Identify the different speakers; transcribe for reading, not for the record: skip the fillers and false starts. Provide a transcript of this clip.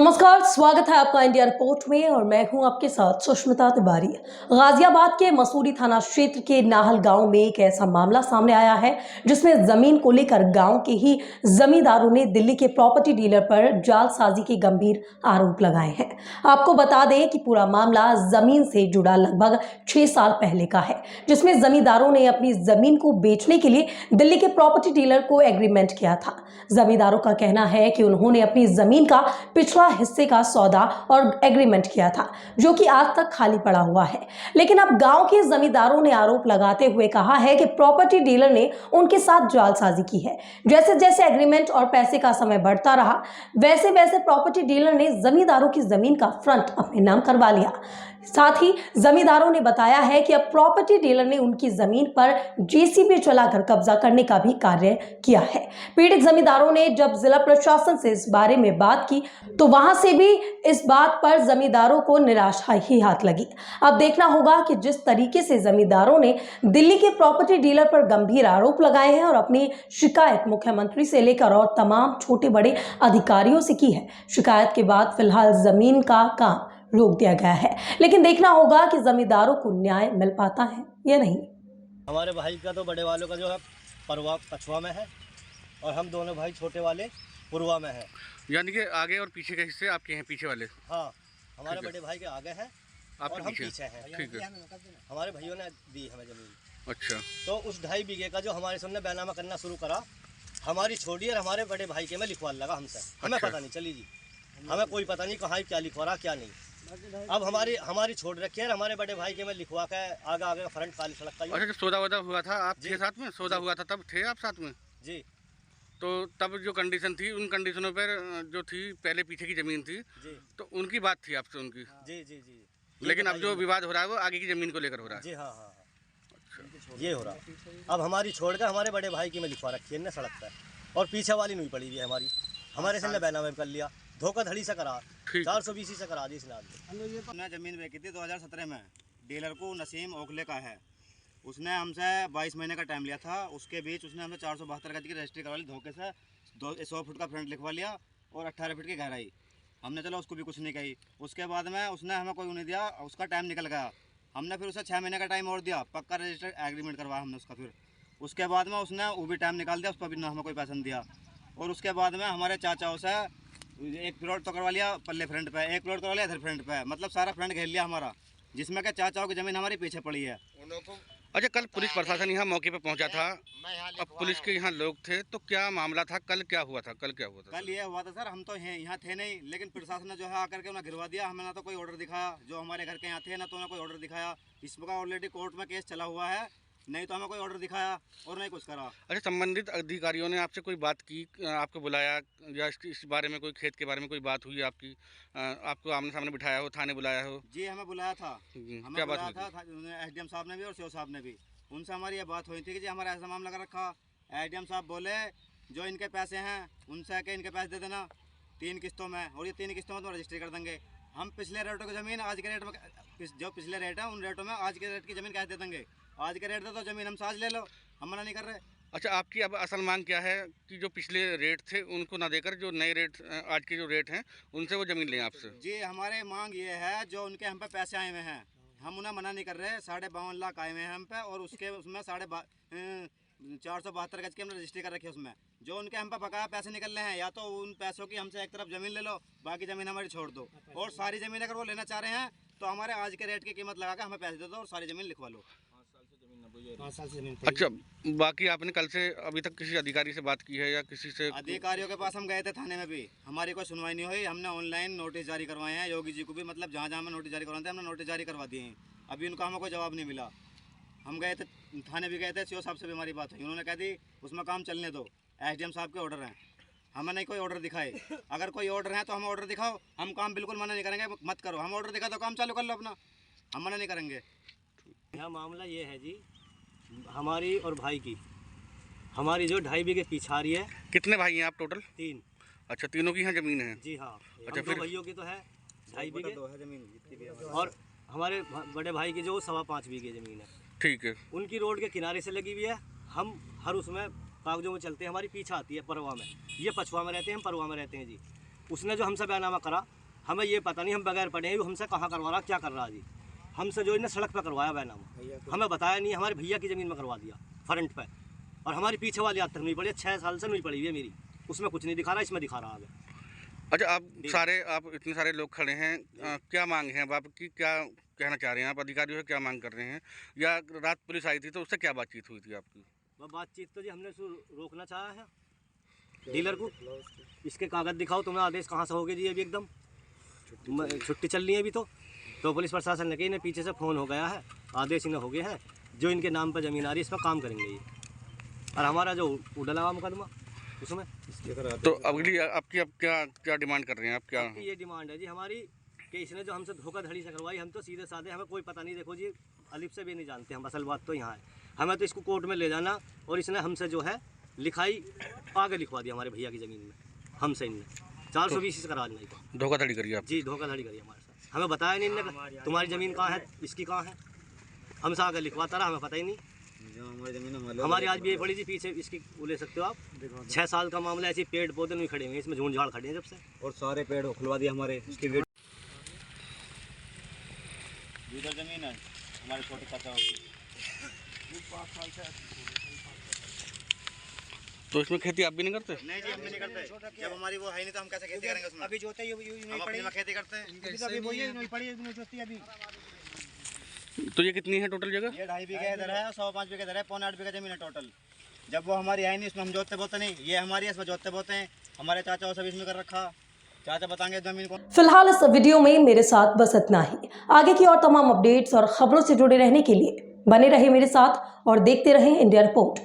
Speaker 1: नमस्कार, स्वागत है आपका इंडिया रिपोर्ट में और मैं हूं आपके साथ सुष्मिता तिवारी। गाजियाबाद के मसूरी थाना क्षेत्र के नाहल गांव में एक ऐसा मामला सामने आया है जिसमें जमीन को लेकर गांव के ही जमींदारों ने दिल्ली के प्रॉपर्टी डीलर पर जालसाजी के गंभीर आरोप लगाए हैं। आपको बता दें कि पूरा मामला जमीन से जुड़ा लगभग 6 साल पहले का है, जिसमें जमींदारों ने अपनी जमीन को बेचने के लिए दिल्ली के प्रॉपर्टी डीलर को एग्रीमेंट किया था। जमींदारों का कहना है कि उन्होंने अपनी जमीन का पिछला हिस्से का सौदा और एग्रीमेंट किया था, जो कि आज तक खाली पड़ा हुआ है। लेकिन अब गांव के जमींदारों ने आरोप लगाते हुए कहा है कि प्रॉपर्टी डीलर ने उनके साथ जालसाजी की है। जैसे जैसे एग्रीमेंट और पैसे का समय बढ़ता रहा, वैसे वैसे प्रॉपर्टी डीलर ने जमींदारों की जमीन का फ्रंट अपने नाम करवा लिया। साथ ही जमींदारों ने बताया है कि अब प्रॉपर्टी डीलर ने उनकी जमीन पर जेसीबी चलाकर कब्जा करने का भी कार्य किया है। पीड़ित जमींदारों ने जब जिला प्रशासन से इस बारे में बात की तो वहां से भी इस बात पर जमींदारों को निराशा ही हाथ लगी। अब देखना होगा कि जिस तरीके से जमींदारों ने दिल्ली के प्रॉपर्टी डीलर पर गंभीर आरोप लगाए हैं और अपनी शिकायत मुख्यमंत्री से लेकर और तमाम छोटे बड़े अधिकारियों से की है, शिकायत के बाद फिलहाल जमीन का काम रोक दिया गया है। लेकिन देखना होगा कि जमींदारों को न्याय मिल पाता है या नहीं।
Speaker 2: हमारे भाई का तो बड़े वालों का जो है परवा कछुआ में है और हम दोनों भाई छोटे वाले पुरवा में है।
Speaker 3: यानी कि आगे और पीछे के हिस्से आपके हैं, पीछे वाले?
Speaker 2: हाँ, हमारे बड़े भाई के आगे है और हम पीछे हैं।
Speaker 3: ठीक है।
Speaker 2: हमारे भाइयों ने दी हमें जमीन।
Speaker 3: अच्छा।
Speaker 2: तो उस 2.5 बीघे का जो हमारे सामने बैनामा करना शुरू करा, हमारी छोड़ी और हमारे बड़े भाई के में लिखवा लगा हमसे। हमें पता नहीं चली जी, हमें कोई पता नहीं कहाँ क्या लिखवा रहा क्या नहीं। अब हमारी छोड़ रखी है, हमारे बड़े भाई के में लिखवा के आगे फ्रंट काली सड़क का।
Speaker 3: अच्छा, सौदा वौदा हुआ था आप थे साथ में? सौदा हुआ था तब थे आप साथ में?
Speaker 2: जी।
Speaker 3: तो तब जो कंडीशन थी, उन कंडीशनों पर जो थी, पहले पीछे की जमीन थी जी, तो उनकी बात थी आपसे उनकी?
Speaker 2: जी जी जी।
Speaker 3: लेकिन अब जो विवाद हो रहा है वो आगे की जमीन को लेकर हो रहा है?
Speaker 2: जी हाँ हाँ। अच्छा, ये हो रहा। अब हमारी छोड़ कर हमारे बड़े भाई की में लिखवा रखी है सड़क पर और पीछे वाली नहीं पड़ी हुई है हमारे से बैनामा कर लिया, धोखाधड़ी से करा, 420 से करा दी इसने।
Speaker 4: हमने ज़मीन बेची थी 2017 में, डीलर को नसीम ओखले का है। उसने हमसे 22 महीने का टाइम लिया था। उसके बीच उसने हमसे 472 गज की रजिस्ट्री करवा ली धोखे से, 100 फुट का फ्रंट लिखवा लिया और 18 फीट की गहराई। हमने चलो उसको भी कुछ नहीं कही। उसके बाद में उसने हमें कोई नहीं दिया, उसका टाइम निकल गया। हमने फिर उसे 6 महीने का टाइम और दिया, पक्का रजिस्टर्ड एग्रीमेंट करवाया हमने उसका। फिर उसके बाद में उसने वो भी टाइम निकाल दिया, उस पर भी हमें कोई पैसा नहीं दिया। और उसके बाद में हमारे चाचाओं से एक प्लॉट तो करवा लिया पल्ले फ्रंट पे, एक प्लॉट करवा लिया इधर फ्रंट पे, मतलब सारा फ्रंट घेर लिया हमारा, जिसमें क्या चाचाओं की ज़मीन हमारी पीछे पड़ी है।
Speaker 3: अच्छा, कल पुलिस प्रशासन यहाँ मौके पे पहुँचा था, अब पुलिस के यहाँ लोग थे, तो क्या मामला था? कल क्या हुआ था? कल
Speaker 4: ये हुआ था सर, हम तो यहाँ थे नहीं, लेकिन प्रशासन ने जो है आकर के उन्हें गिरवा दिया। हमें ना तो कोई ऑर्डर दिखाया, जो हमारे घर के यहाँ थे ना तो उन्हें कोई ऑर्डर दिखाया। इसका ऑलरेडी कोर्ट में केस चला हुआ है, नहीं तो हमें कोई ऑर्डर दिखाया और नहीं कुछ करा।
Speaker 3: अच्छा, संबंधित अधिकारियों ने आपसे कोई बात की, आपको बुलाया या इस बारे में, कोई खेत के बारे में कोई बात हुई आपकी? आपको आमने सामने बिठाया हो, थाने बुलाया हो?
Speaker 4: जी, हमें बुलाया था।
Speaker 3: क्या बात हुई
Speaker 4: था? एसडीएम साहब ने भी और सीओ साहब ने भी, उनसे हमारी ये बात हुई थी कि जी हमारा ऐसा मामला कर रखा। एसडीएम साहब बोले जो इनके पैसे हैं उनसे आके इनके पैसे दे देना 3 किस्तों में, और ये 3 किस्तों में तो रजिस्ट्री कर देंगे। हम पिछले रेटों की ज़मीन आज के रेट में, जो पिछले रेट है उन रेटों में आज के रेट की ज़मीन कैसे दे देंगे? आज के रेट दे तो ज़मीन हम आज ले लो, हम मना नहीं कर रहे।
Speaker 3: अच्छा, आपकी अब असल मांग क्या है कि जो पिछले रेट थे उनको ना देकर जो नए रेट, आज के जो रेट हैं, उनसे वो ज़मीन लें आपसे?
Speaker 4: जी, हमारे मांग ये है, जो उनके हम पे पैसे आए हुए हैं हम उन्हें मना नहीं कर रहे। 52.5 लाख आए हुए हैं हम पे, और उसमें 472 गज की हमने रजिस्ट्री कर रखी है। उसमें जो उनके हम पे बकाया पैसे निकल रहे हैं, या तो उन पैसों की हमसे एक तरफ ज़मीन ले लो, बाकी ज़मीन हमारी छोड़ दो, और सारी ज़मीन अगर वो लेना चाह रहे हैं तो हमारे आज के रेट की कीमत लगा के हमें पैसे दे दो और सारी ज़मीन लिखवा लो।
Speaker 2: 5 साल से ज़मीन।
Speaker 3: अच्छा, बाकी आपने कल से अभी तक किसी अधिकारी से बात की है या किसी से?
Speaker 4: अधिकारियों के पास हम गए थे, थाने में भी हमारी कोई सुनवाई नहीं हुई। हमने ऑनलाइन नोटिस जारी करवाए हैं, योगी जी को भी, मतलब जहाँ जहाँ हमें नोटिस जारी करवाते हैं हमने नोटिस जारी करवा दिए हैं। अभी उनका हमें कोई जवाब नहीं मिला। हम गए थे थाने भी गए थे, सीओ साहब से भी हमारी बात हुई, उन्होंने कह दी उसमें काम चलने दो, एसडीएम साहब के ऑर्डर हैं, हमें नहीं कोई ऑर्डर दिखाए। अगर कोई ऑर्डर है तो हमें ऑर्डर दिखाओ, हम काम बिल्कुल मना नहीं करेंगे, मत करो। हम ऑर्डर दिखा तो काम चालू कर लो अपना, हम मना नहीं करेंगे।
Speaker 2: यहाँ मामला ये है जी, हमारी और भाई की, हमारी जो 2.5 बीघे पिछाड़ी है।
Speaker 3: कितने भाई हैं आप टोटल?
Speaker 2: 3।
Speaker 3: अच्छा, तीनों की यहाँ ज़मीन है?
Speaker 2: जी हाँ।
Speaker 3: अच्छा, फिर
Speaker 2: भाइयों की तो है 2.5 बीघे और हमारे बड़े भाई की जो 5.25 बीघे ज़मीन है।
Speaker 3: ठीक है।
Speaker 2: उनकी रोड के किनारे से लगी हुई है। हम हर उसमें कागजों में चलते हैं, हमारी पीछे आती है परवा में, ये पछवा में रहते हैं, हम परवा में रहते हैं जी। उसने जो हमसे बैनामा करा, हमें ये पता नहीं, हम बगैर पढ़े हैं, वो हमसे कहाँ करवा रहा, क्या कर रहा जी। हमसे जो इन्हें सड़क पर करवाया बैनामा, हमें बताया नहीं, हमारे भैया की ज़मीन में करवा दिया फ्रंट पे, और हमारी पीछे वाली आज तक नहीं पड़ी, 6 साल से नहीं पड़ी हुई है मेरी, उसमें कुछ नहीं दिखा रहा, इसमें दिखा रहा है।
Speaker 3: अच्छा, आप इतने सारे लोग खड़े हैं, क्या मांग है अब आपकी, क्या कहना चाह रहे हैं आप, अधिकारियों से क्या मांग कर रहे हैं, या रात पुलिस आई थी तो उससे क्या बातचीत हुई थी आपकी?
Speaker 2: वह बातचीत तो जी हमने रोकना चाहा है डीलर को, इसके कागज़ दिखाओ, तुम्हें आदेश कहाँ से हो गए जी, अभी एकदम छुट्टी चल रही है अभी तो पुलिस प्रशासन ने कही ने पीछे से फ़ोन हो गया है, आदेश इन्हें हो गए हैं, जो इनके नाम पर ज़मीन आ रही है इस पर काम करेंगे ये, और हमारा जो उड़ला हुआ मुकदमा उसमें।
Speaker 3: तो अगली आपकी अब क्या डिमांड कर रहे हैं आप, क्या
Speaker 2: ये डिमांड है जी हमारी कि इसने जो हमसे धोखाधड़ी से करवाई, हम तो सीधे साधे, हमें कोई पता नहीं, देखो जी अलिफ से भी नहीं जानते हम, असल बात तो यहाँ है, हमें तो इसको कोर्ट में ले जाना, और इसने हमसे जो है लिखाई आगे लिखवा दी हमारे भैया की ज़मीन में, हमसे इनने 420 से करा नहीं को
Speaker 3: धोखाधड़ी करिए आप?
Speaker 2: जी धोखाधड़ी करी हमारे साथ, हमें बताया नहीं इनने, तुम्हारी ज़मीन कहाँ है, इसकी कहाँ है, हमसे आगे लिखवाता रहा, हमें पता ही नहीं। हमारी आज भी ये पड़ी जी पीछे, इसकी वो ले सकते हो आप, 6 साल का मामला, ऐसे पेड़ पौधे नहीं खड़े हुए, इसमें झूठ झाड़ खड़े हैं जब से,
Speaker 4: और सारे पेड़ खुलवा दिए हमारे, उसकी इधर ज़मीन है हमारे छोटे चाचा की।
Speaker 3: तो इसमें खेती आप भी नहीं करते?
Speaker 4: नहीं जी, हम भी नहीं करते, जब हमारी वो है नहीं तो हम कैसे खेती करेंगे उसमें?
Speaker 5: अभी जोते
Speaker 4: हम अपनी में खेती करते हैं,
Speaker 5: अभी वही नहीं पड़ी, जोती अभी।
Speaker 3: तो ये कितनी है टोटल जगह?
Speaker 4: ये 2.5 बीघा इधर है और 105 बीघा इधर है, 8.25 बीघा जमीन है टोटल। जब वो हमारी आई नहीं, इसमें हम जोतते बोते नहीं, ये हमारी है, इसमें जोतते बोते हैं, हमारे चाचा वो सब इसमें कर रखा, चाचा बताएंगे जमीन को।
Speaker 1: फिलहाल इस वीडियो में मेरे साथ बस इतना ही। आगे की और तमाम अपडेट्स और खबरों से जुड़े रहने के लिए बने रहे मेरे साथ और देखते रहें इंडिया रिपोर्ट।